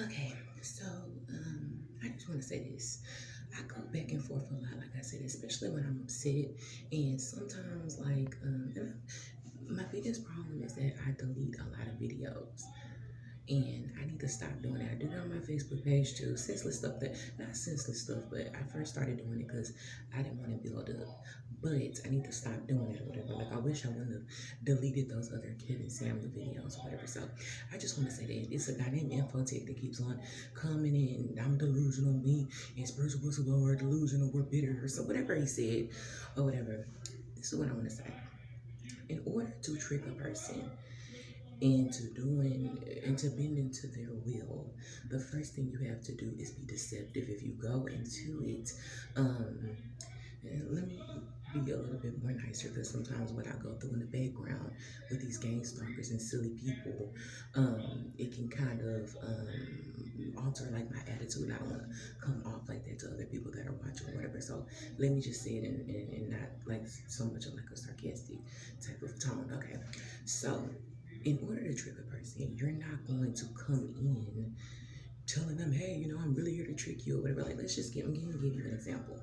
Okay, so I just want to say this. I go back and forth a lot, like I said, especially when I'm upset, and sometimes my biggest problem is that I delete a lot of videos. And I need to stop doing that. I do it on my Facebook page too. Senseless stuff that, not senseless stuff, but I first started doing it because I didn't want to build up. But I need to stop doing it or whatever. Like I wish I wouldn't have deleted those other Kevin Samuel videos or whatever. So I just want to say that it's a guy named Infotech that keeps on coming in. I'm delusional, me and spiritual whistleblower, delusional, we're bitter, or so whatever he said or whatever. This is what I want to say. In order to trick a person, into bending to their will, the first thing you have to do is be deceptive. If you go into it, um and let me be a little bit more nicer, because sometimes what I go through in the background with these gang stalkers and silly people, it can kind of alter like my attitude. I don't want to come off like that to other people that are watching or whatever. So let me just say it in not like so much of like a sarcastic type of tone. Okay, so in order to trick a person, you're not going to come in telling them, hey, I'm really here to trick you or whatever. Like, let's just give you an example.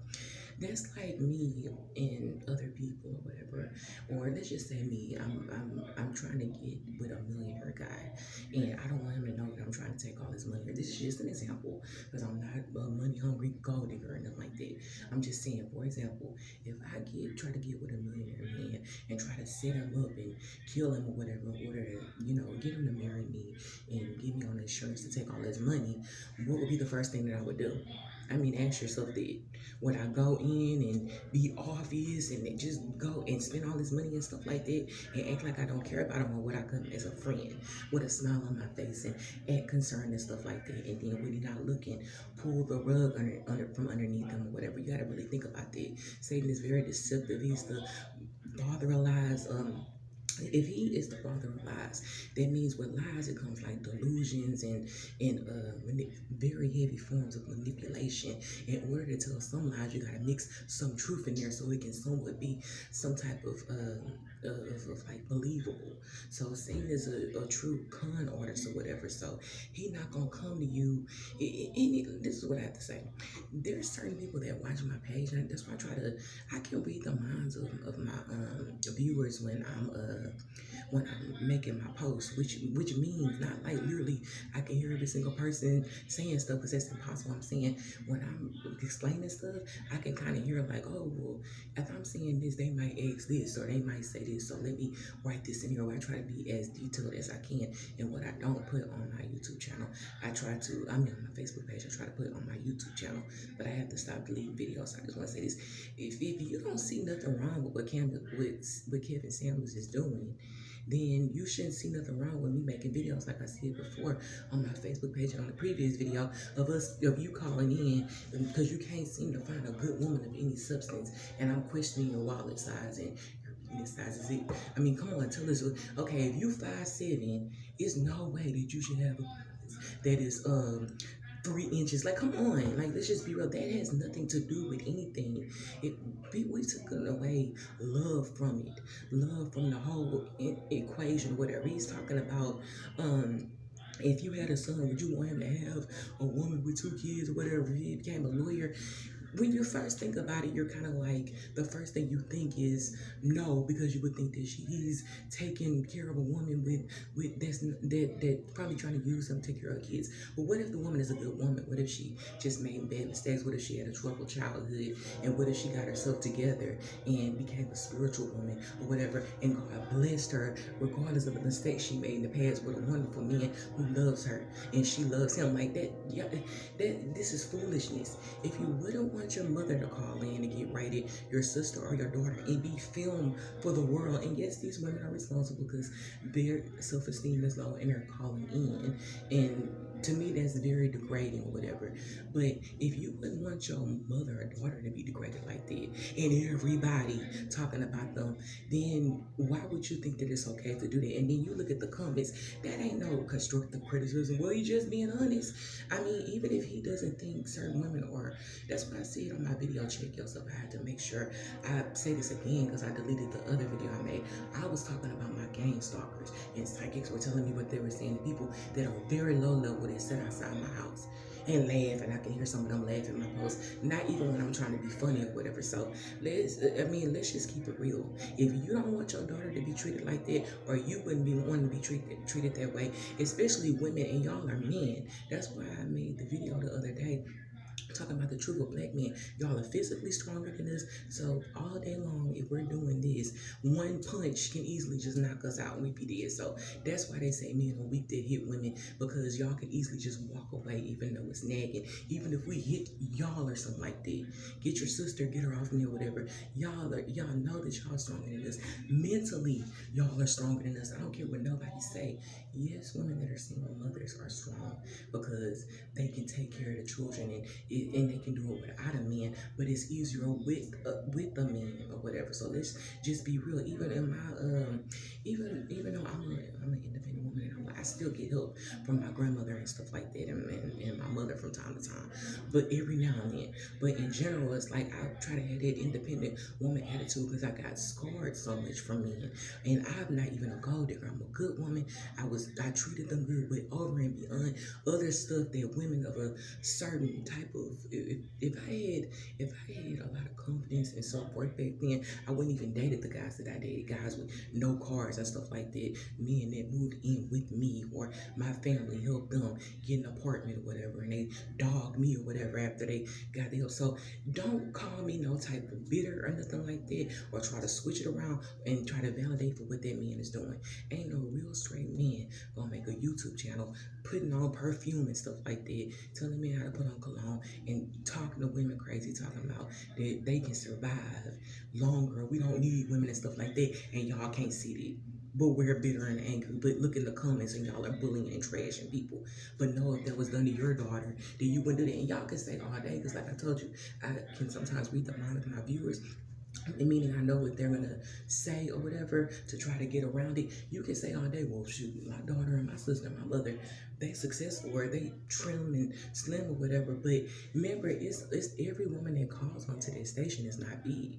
That's like me and other people or whatever. Or let's just say me, I'm trying to get with a millionaire guy, and I don't want him to know that I'm trying to take all his money. This is just an example, because I'm not a money hungry gold digger or nothing like that. I'm just saying, for example, if I try to get with a millionaire man and try to set him up and kill him or whatever in order to, get him to marry me and give me on insurance to take all his money, what would be the first thing that I would do? I mean, ask yourself that. Would I go in and be obvious and then just go and spend all this money and stuff like that and act like I don't care about him, or would I come as a friend with a smile on my face and act concerned and stuff like that? And then when you're not looking, pull the rug from underneath them or whatever. You got to really think about that. Satan is very deceptive. He's the father of lies. If he is the father of lies, that means with lies it comes like delusions and very heavy forms of manipulation. In order to tell some lies, you gotta mix some truth in there so it can somewhat be some type of like believable. So Satan is a true con artist or whatever. So he not gonna come to you. This is what I have to say. There's certain people that watch my page, and that's why I can read the minds of my viewers when I'm making my post, which means not like literally I can hear every single person saying stuff, because that's impossible. I'm saying when I'm explaining stuff, I can kind of hear like, oh well, if I'm saying this, they might ask this or they might say this, so let me write this in here. Where I try to be as detailed as I can, and what I don't put on my YouTube channel, I mean on my Facebook page, I try to put it on my YouTube channel, but I have to stop deleting videos. I just want to say this: if you don't see nothing wrong with what Kevin Samuels is doing, then you shouldn't see nothing wrong with me making videos like I said before on my Facebook page and on the previous video of you calling in because you can't seem to find a good woman of any substance, and I'm questioning your wallet size and your penis size. Is it? I mean, come on, tell us. Okay, if you 5'7", there's no way that you should have a penis that is 3 inches. Like, come on, like let's just be real. That has nothing to do with anything. It we took away love from it, love from the whole equation, whatever he's talking about. If you had a son, would you want him to have a woman with 2 kids or whatever? If he became a lawyer, when you first think about it, you're kind of like, the first thing you think is no, because you would think that he's taking care of a woman that probably trying to use him to take care of kids. But what if the woman is a good woman? What if she just made bad mistakes? What if she had a troubled childhood? And what if she got herself together and became a spiritual woman or whatever? And God blessed her regardless of the mistakes she made in the past with a wonderful man who loves her and she loves him like that. Yeah, this is foolishness. If you wouldn't want your mother to call in and get rated, your sister or your daughter, and be filmed for the world, and yes, these women are responsible because their self-esteem is low and they're calling in, and to me that's very degrading or whatever. But if you wouldn't want your mother or daughter to be degraded like that and everybody talking about them, then why would you think that it's okay to do that? And then you look at the comments, that ain't no constructive criticism. Well, you just being honest. I mean, even if he doesn't think certain women are, that's what I said on my video, check yourself. I had to make sure I say this again because I deleted the other video I made. I was talking about my gang stalkers, and psychics were telling me what they were saying to people that are very low level that to sit outside my house and laugh, and I can hear some of them laugh at my posts. Not even when I'm trying to be funny or whatever. So let's just keep it real. If you don't want your daughter to be treated like that, or you wouldn't be wanting to be treated that way, especially women, and y'all are men. That's why I made the video the other day talking about the truth of black men. Y'all are physically stronger than us. So all day long, if we're doing this, one punch can easily just knock us out and we be dead. So that's why they say men are weak that hit women, because y'all can easily just walk away even though it's nagging. Even if we hit y'all or something like that, get your sister, get her off me or whatever. Y'all know that y'all stronger than us. Mentally, y'all are stronger than us. I don't care what nobody say. Yes, women that are single mothers are strong because they can take care of the children, and they can do it without a man, but it's easier with a man or whatever. So let's just be real. Even in my even though I'm an independent woman, and I still get help from my grandmother and stuff like that, and my mother from time to time, but every now and then. But in general, it's like I try to have that independent woman attitude because I got scarred so much from men, and I'm not even a gold digger. I'm a good woman. I treated them good, but over and beyond other stuff that women of a certain type of, if I had a lot of confidence and self-worth back then, I wouldn't even dated the guys that I dated, guys with no cars and stuff like that, men that moved in with me, or my family helped them get an apartment or whatever, and they dogged me or whatever after they got the help. So don't call me no type of bitter or nothing like that, or try to switch it around and try to validate for what that man is doing. Ain't no real straight man gonna make a YouTube channel putting on perfume and stuff like that, telling me how to put on cologne, and talking to women crazy, talking about that they can survive longer. We don't need women and stuff like that, and y'all can't see that. But we're bitter and angry. But look in the comments, and y'all are bullying and trashing people. But no, if that was done to your daughter, then you wouldn't do that. And y'all can say all day, because like I told you, I can sometimes read the mind of my viewers, meaning I know what they're gonna say or whatever to try to get around it. You can say all day, well, shoot, my daughter and my sister and my mother, they successful, or they trim and slim or whatever. But remember, it's every woman that calls onto that station is not big,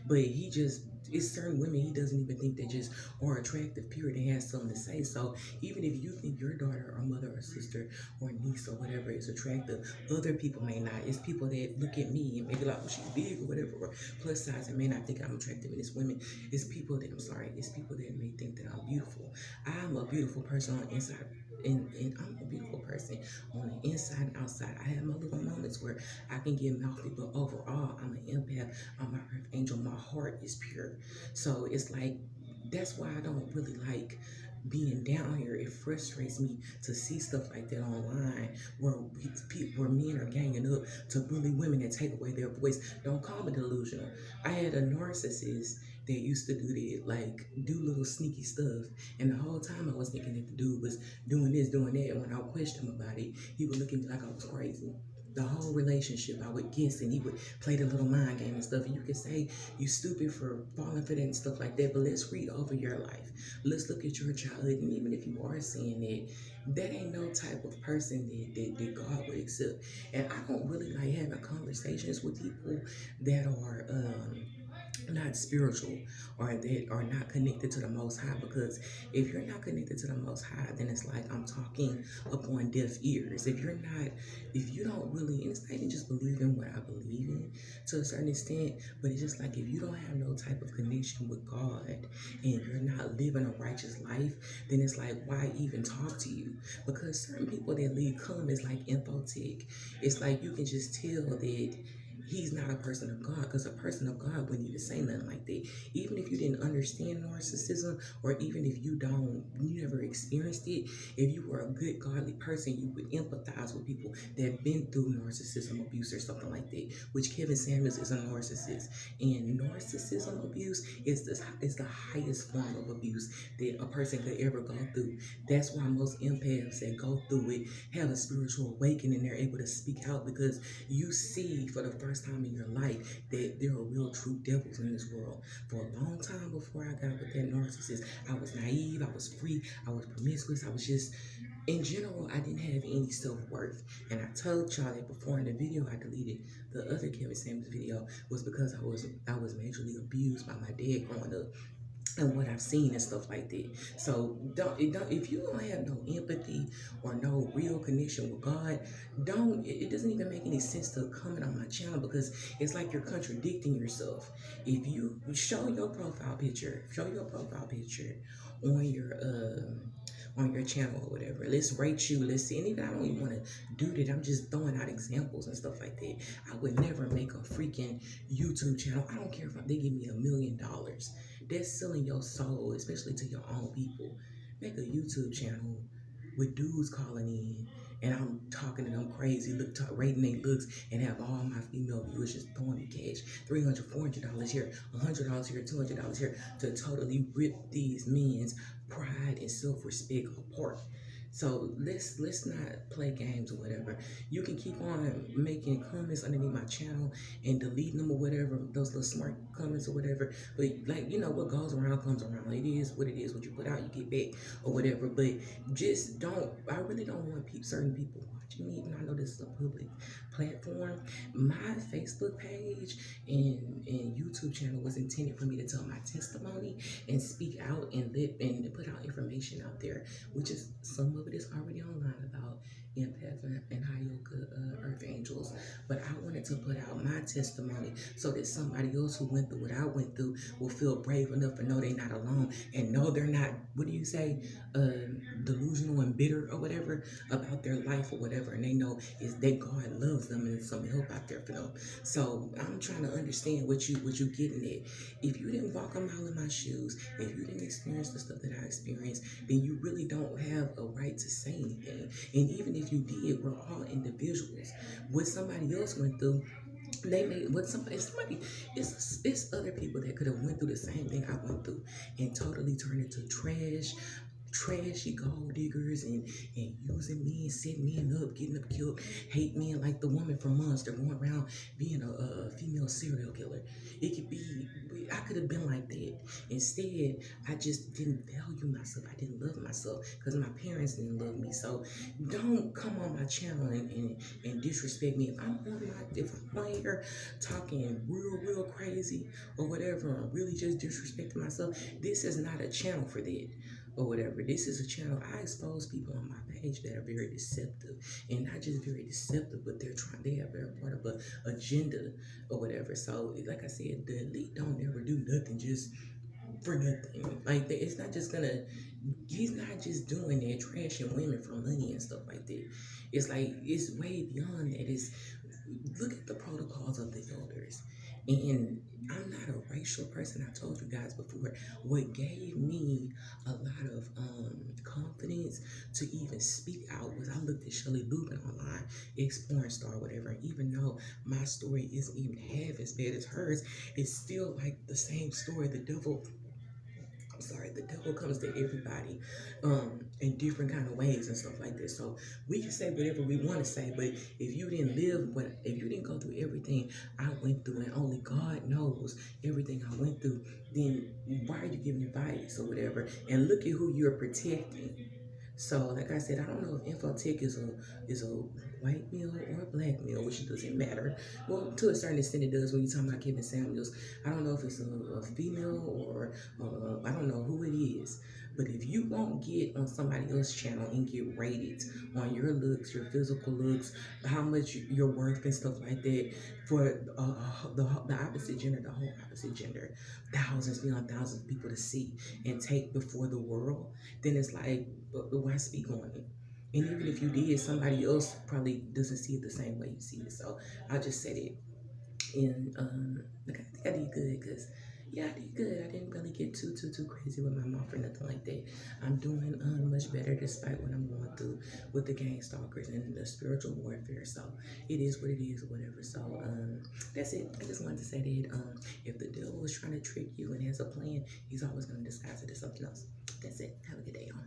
but it's certain women he doesn't even think they just are attractive, period, and has something to say. So even if you think your daughter or mother or sister or niece or whatever is attractive, other people may not. It's people that look at me and maybe like, oh, she's big or whatever, or plus size, and may not think I'm attractive. And it's women, it's people that, it's people that may think that I'm beautiful. I'm a beautiful person on the inside, and I'm a beautiful person on the inside and outside. I have my little moments where I can get mouthy, but overall, I'm an empath. I'm an earth angel. My heart is pure. So it's like, that's why I don't really like being down here. It frustrates me to see stuff like that online, where men are ganging up to bully women and take away their voice. Don't call me delusional. I had a narcissist that used to do that, like do little sneaky stuff, and the whole time I was thinking that the dude was doing this, doing that. And when I questioned him about it, he would look at me like I was crazy. The whole relationship, I would guess, and he would play the little mind game and stuff. And you could say you stupid for falling for that and stuff like that, but let's read over your life. Let's look at your childhood, and even if you are saying that ain't no type of person that God would accept. And I don't really like having conversations with people that are not spiritual, or that are not connected to the Most High, because if you're not connected to the Most High, then it's like I'm talking upon deaf ears. If you don't really, and it's not even just believe in what I believe in to a certain extent, but it's just like, if you don't have no type of connection with God, and you're not living a righteous life, then it's like, why even talk to you? Because certain people that leave come is like infotech. It's like you can just tell that he's not a person of God, because a person of God wouldn't even say nothing like that. Even if you didn't understand narcissism, or even if you never experienced it, if you were a good godly person, you would empathize with people that have been through narcissism abuse or something like that, which Kevin Samuels is a narcissist. And narcissism abuse is the highest form of abuse that a person could ever go through. That's why most empaths that go through it have a spiritual awakening. They're able to speak out, because you see for the first time in your life that there are real true devils in this world. For a long time before I got with that narcissist, I was naive, I was free, I was promiscuous, I was just, in general, I didn't have any self-worth. And I told y'all that before in the video I deleted, the other Kevin Samuels video, was because I was majorly abused by my dad growing up. and what I've seen and stuff like that. So don't if you don't have no empathy or no real connection with God, don't it doesn't even make any sense to comment on my channel because it's like you're contradicting yourself. If you show your profile picture on your channel or whatever. Let's rate you. Let's see. And even I don't even want to do that. I'm just throwing out examples and stuff like that. I would never make a freaking YouTube channel. I don't care if they give me $1 million. That's selling your soul, especially to your own people. Make a YouTube channel with dudes calling in and I'm talking to them crazy, rating their looks, and have all my female viewers just throwing me cash, $300, $400 here, $100 here, $200 here, to totally rip these men's pride and self-respect apart. So let's not play games or whatever. You can keep on making comments underneath my channel and deleting them or whatever, those little smart comments or whatever. But like what goes around comes around. It is what it is. What you put out, you get back or whatever. But just don't. I really don't want certain people watching me. Even I know this is a public platform. My Facebook page and YouTube channel was intended for me to tell my testimony and speak out and put out information out there, which is some of it is already online about empath and high yoga earth angels. But I wanted to put out my testimony so that somebody else who went through what I went through will feel brave enough to know they're not alone and know they're not, what do you say, delusional and bitter or whatever about their life or whatever. And they know is that God loves them and there's some help out there for them. So I'm trying to understand what you getting at. If you didn't walk a mile in my shoes, if you didn't experience the stuff that I experienced, then you really don't have a right to say anything. And even if you did, we're all individuals. What somebody else went through, they may what somebody it's other people that could have went through the same thing I went through and totally turned into trashy gold diggers and using men, setting men up, getting them killed, hate men like the woman from Monster going around being a female serial killer. It could be, I could have been like that. Instead, I just didn't value myself. I didn't love myself because my parents didn't love me. So don't come on my channel and disrespect me. If I'm on here talking real crazy or whatever, or really just disrespecting myself, this is not a channel for that or whatever. This is a channel I expose people on my page that are very deceptive, and not just very deceptive, but they have their part of a agenda or whatever. So like I said, the elite don't never do nothing just for nothing. Like it's not just gonna. He's not just doing that, trashing women for money and stuff like that. It's like it's way beyond that. It's look at the protocols of the elders. And I'm not a racial person. I told you guys before. What gave me a lot of confidence to even speak out was I looked at Shelley Lubin online, ex-porn star, whatever. And even though my story isn't even half as bad as hers, it's still like the same story. The devil comes to everybody in different kind of ways and stuff like this. So we can say whatever we want to say, but if you didn't if you didn't go through everything I went through, and only God knows everything I went through, then why are you giving advice or whatever? And look at who you're protecting. So, like I said, I don't know if Infotech is a white male or a black male, which doesn't matter. Well, to a certain extent, it does when you're talking about Kevin Samuels. I don't know if it's a female or I don't know who it is. But if you won't get on somebody else's channel and get rated on your looks, your physical looks, how much you're worth and stuff like that for the opposite gender, the whole opposite gender, thousands beyond thousands of people to see and take before the world, then it's like, why speak on it? And even if you did, somebody else probably doesn't see it the same way you see it. So I just said it. And like, I think I did good because, yeah, I did good. I didn't really get too crazy with my mouth or nothing like that. I'm doing much better despite what I'm going through with the gang stalkers and the spiritual warfare. So it is what it is or whatever. So that's it. I just wanted to say that if the devil is trying to trick you and has a plan, he's always going to disguise it as something else. That's it. Have a good day, y'all.